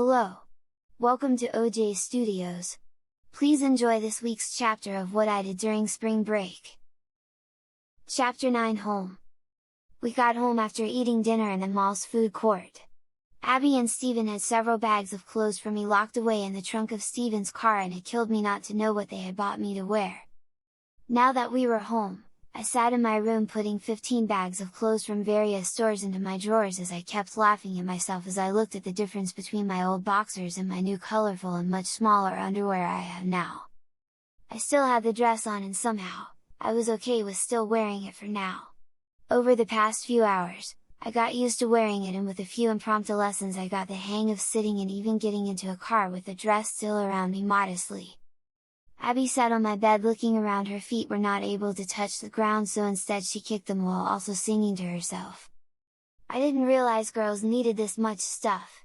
Hello! Welcome to OJ Studios. Please enjoy this week's chapter of what I did during spring break. Chapter 9 Home. We got home after eating dinner in the mall's food court. Abby and Steven had several bags of clothes for me locked away in the trunk of Steven's car, and it killed me not to know what they had bought me to wear. Now that we were home, I sat in my room putting 15 bags of clothes from various stores into my drawers as I kept laughing at myself as I looked at the difference between my old boxers and my new colorful and much smaller underwear I have now. I still had the dress on, and somehow, I was okay with still wearing it for now. Over the past few hours, I got used to wearing it, and with a few impromptu lessons I got the hang of sitting and even getting into a car with the dress still around me modestly. Abby sat on my bed looking around. Her feet were not able to touch the ground, so instead she kicked them while also singing to herself. "I didn't realize girls needed this much stuff,"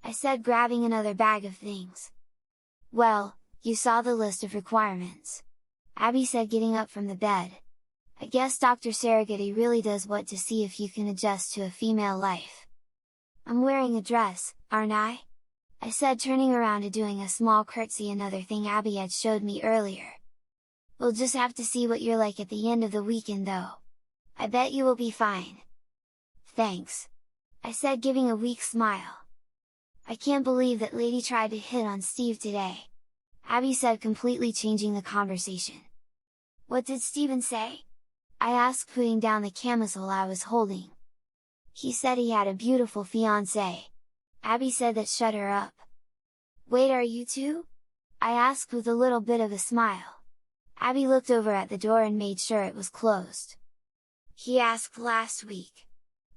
I said, grabbing another bag of things. "Well, you saw the list of requirements," Abby said, getting up from the bed. "I guess Dr. Saragetti really does want to see if you can adjust to a female life." "I'm wearing a dress, aren't I?" I said, turning around and doing a small curtsy, another thing Abby had showed me earlier. "We'll just have to see what you're like at the end of the weekend though. I bet you will be fine." "Thanks," I said, giving a weak smile. "I can't believe that lady tried to hit on Steve today," Abby said, completely changing the conversation. "What did Steven say?" I asked, putting down the camisole I was holding. "He said he had a beautiful fiancée," Abby said. "That shut her up." "Wait, are you two?" I asked with a little bit of a smile. Abby looked over at the door and made sure it was closed. "He asked last week,"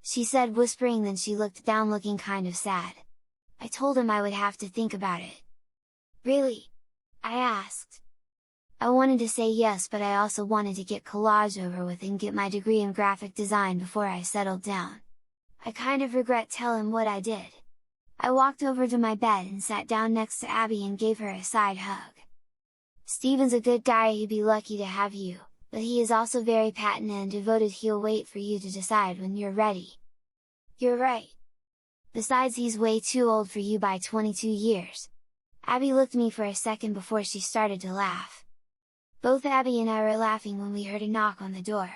she said, whispering, then she looked down looking kind of sad. "I told him I would have to think about it." "Really?" I asked. I wanted to say yes, but I also wanted to get collage over with and get my degree in graphic design before I settled down. I kind of regret telling what I did. I walked over to my bed and sat down next to Abby and gave her a side hug. "Steven's a good guy, he'd be lucky to have you, but he is also very passionate and devoted. He'll wait for you to decide when you're ready." "You're right. Besides, he's way too old for you by 22 years. Abby looked at me for a second before she started to laugh. Both Abby and I were laughing when we heard a knock on the door.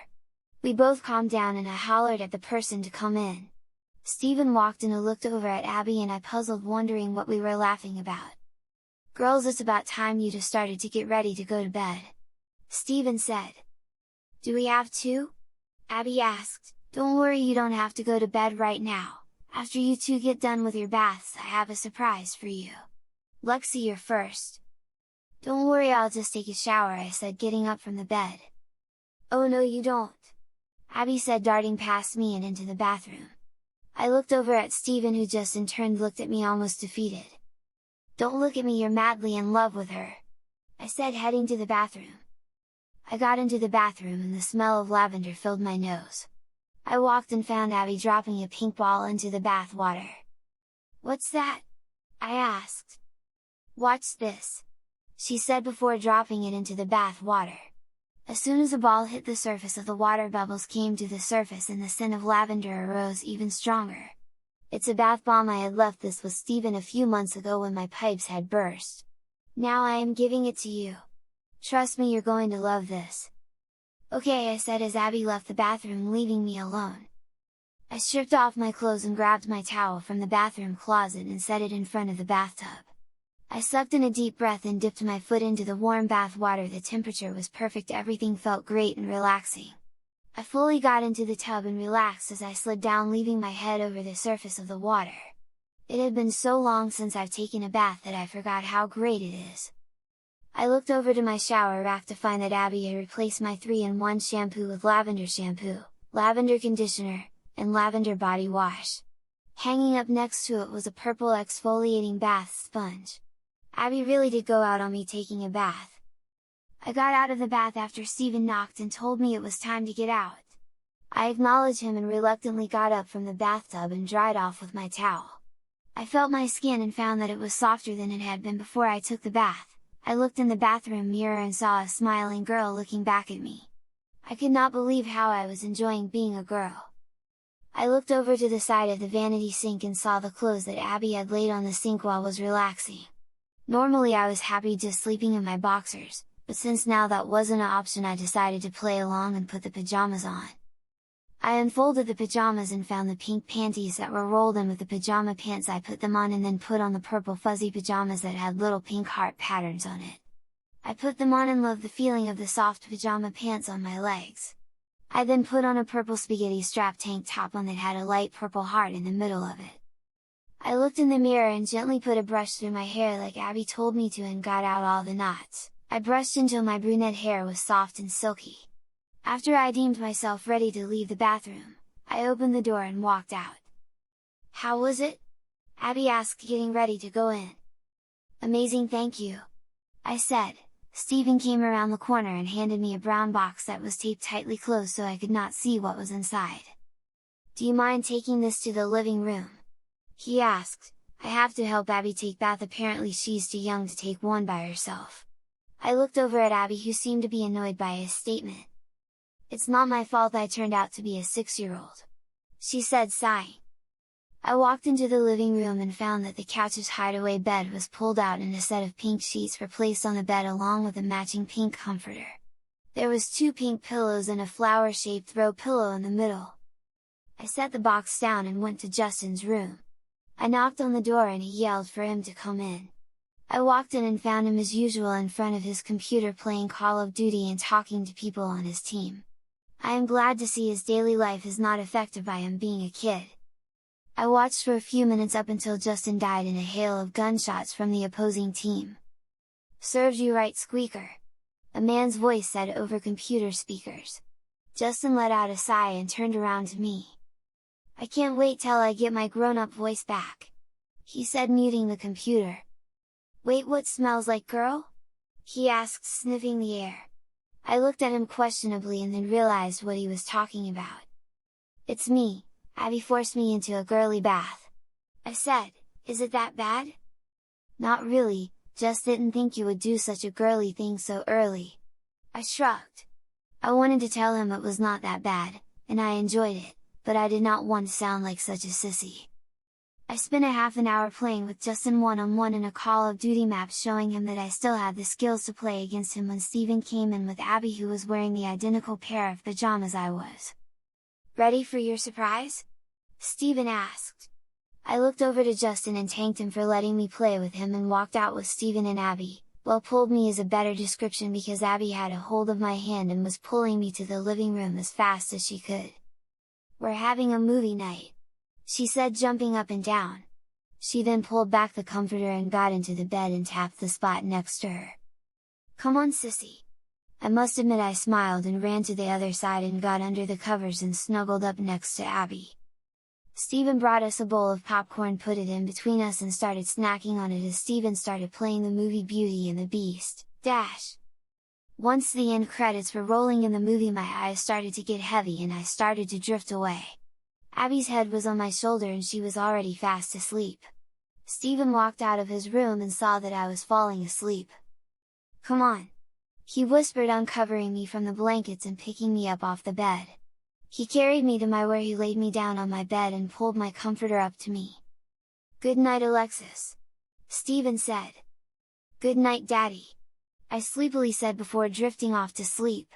We both calmed down and I hollered at the person to come in. Steven walked in and looked over at Abby and I, puzzled, wondering what we were laughing about. "Girls, it's about time you two started to get ready to go to bed," Steven said. "Do we have to?" Abby asked. "Don't worry, you don't have to go to bed right now. After you two get done with your baths, I have a surprise for you. Lexi, you're first." "Don't worry, I'll just take a shower," I said, getting up from the bed. "Oh no you don't," Abby said, darting past me and into the bathroom. I looked over at Steven, who just in turn looked at me almost defeated. "Don't look at me, you're madly in love with her," I said, heading to the bathroom. I got into the bathroom and the smell of lavender filled my nose. I walked and found Abby dropping a pink ball into the bath water. "What's that?" I asked. "Watch this," she said before dropping it into the bath water. As soon as the ball hit the surface of the water, bubbles came to the surface and the scent of lavender arose even stronger. "It's a bath bomb. I had left this with Steven a few months ago when my pipes had burst. Now I am giving it to you. Trust me, you're going to love this." "Okay," I said as Abby left the bathroom, leaving me alone. I stripped off my clothes and grabbed my towel from the bathroom closet and set it in front of the bathtub. I sucked in a deep breath and dipped my foot into the warm bath water. The temperature was perfect, everything felt great and relaxing. I fully got into the tub and relaxed as I slid down, leaving my head over the surface of the water. It had been so long since I've taken a bath that I forgot how great it is. I looked over to my shower rack to find that Abby had replaced my 3-in-1 shampoo with lavender shampoo, lavender conditioner, and lavender body wash. Hanging up next to it was a purple exfoliating bath sponge. Abby really did go out on me taking a bath. I got out of the bath after Steven knocked and told me it was time to get out. I acknowledged him and reluctantly got up from the bathtub and dried off with my towel. I felt my skin and found that it was softer than it had been before I took the bath. I looked in the bathroom mirror and saw a smiling girl looking back at me. I could not believe how I was enjoying being a girl. I looked over to the side of the vanity sink and saw the clothes that Abby had laid on the sink while was relaxing. Normally I was happy just sleeping in my boxers, but since now that wasn't an option, I decided to play along and put the pajamas on. I unfolded the pajamas and found the pink panties that were rolled in with the pajama pants. I put them on and then put on the purple fuzzy pajamas that had little pink heart patterns on it. I put them on and loved the feeling of the soft pajama pants on my legs. I then put on a purple spaghetti strap tank top on that had a light purple heart in the middle of it. I looked in the mirror and gently put a brush through my hair like Abby told me to and got out all the knots. I brushed until my brunette hair was soft and silky. After I deemed myself ready to leave the bathroom, I opened the door and walked out. "How was it?" Abby asked, getting ready to go in. "Amazing, thank you," I said. Steven came around the corner and handed me a brown box that was taped tightly closed so I could not see what was inside. "Do you mind taking this to the living room?" he asked. "I have to help Abby take bath, apparently she's too young to take one by herself." I looked over at Abby, who seemed to be annoyed by his statement. "It's not my fault I turned out to be a 6-year-old," she said, sighing. I walked into the living room and found that the couch's hideaway bed was pulled out and a set of pink sheets were placed on the bed along with a matching pink comforter. There was 2 pink pillows and a flower-shaped throw pillow in the middle. I set the box down and went to Justin's room. I knocked on the door and he yelled for him to come in. I walked in and found him as usual in front of his computer playing Call of Duty and talking to people on his team. I am glad to see his daily life is not affected by him being a kid. I watched for a few minutes up until Justin died in a hail of gunshots from the opposing team. "Serves you right, Squeaker," a man's voice said over computer speakers. Justin let out a sigh and turned around to me. "I can't wait till I get my grown-up voice back," he said, muting the computer. "Wait, what smells like, girl?" he asked, sniffing the air. I looked at him questionably and then realized what he was talking about. "It's me, Abby forced me into a girly bath," I said. "Is it that bad?" "Not really, just didn't think you would do such a girly thing so early," I shrugged. I wanted to tell him it was not that bad, and I enjoyed it, but I did not want to sound like such a sissy. I spent a half an hour playing with Justin one-on-one in a Call of Duty map, showing him that I still had the skills to play against him when Steven came in with Abby, who was wearing the identical pair of pajamas I was. "Ready for your surprise?" Steven asked. I looked over to Justin and thanked him for letting me play with him and walked out with Steven and Abby. "Well, pulled me is a better description because Abby had a hold of my hand and was pulling me to the living room as fast as she could. "We're having a movie night," she said, jumping up and down. She then pulled back the comforter and got into the bed and tapped the spot next to her. "Come on, sissy!" I must admit I smiled and ran to the other side and got under the covers and snuggled up next to Abby. Steven brought us a bowl of popcorn, put it in between us and started snacking on it as Steven started playing the movie Beauty and the Beast. Once the end credits were rolling in the movie, my eyes started to get heavy and I started to drift away. Abby's head was on my shoulder and she was already fast asleep. Steven walked out of his room and saw that I was falling asleep. "Come on!" he whispered, uncovering me from the blankets and picking me up off the bed. He carried me to where he laid me down on my bed and pulled my comforter up to me. "Good night, Alexis," Steven said. "Good night, Daddy," I sleepily said before drifting off to sleep.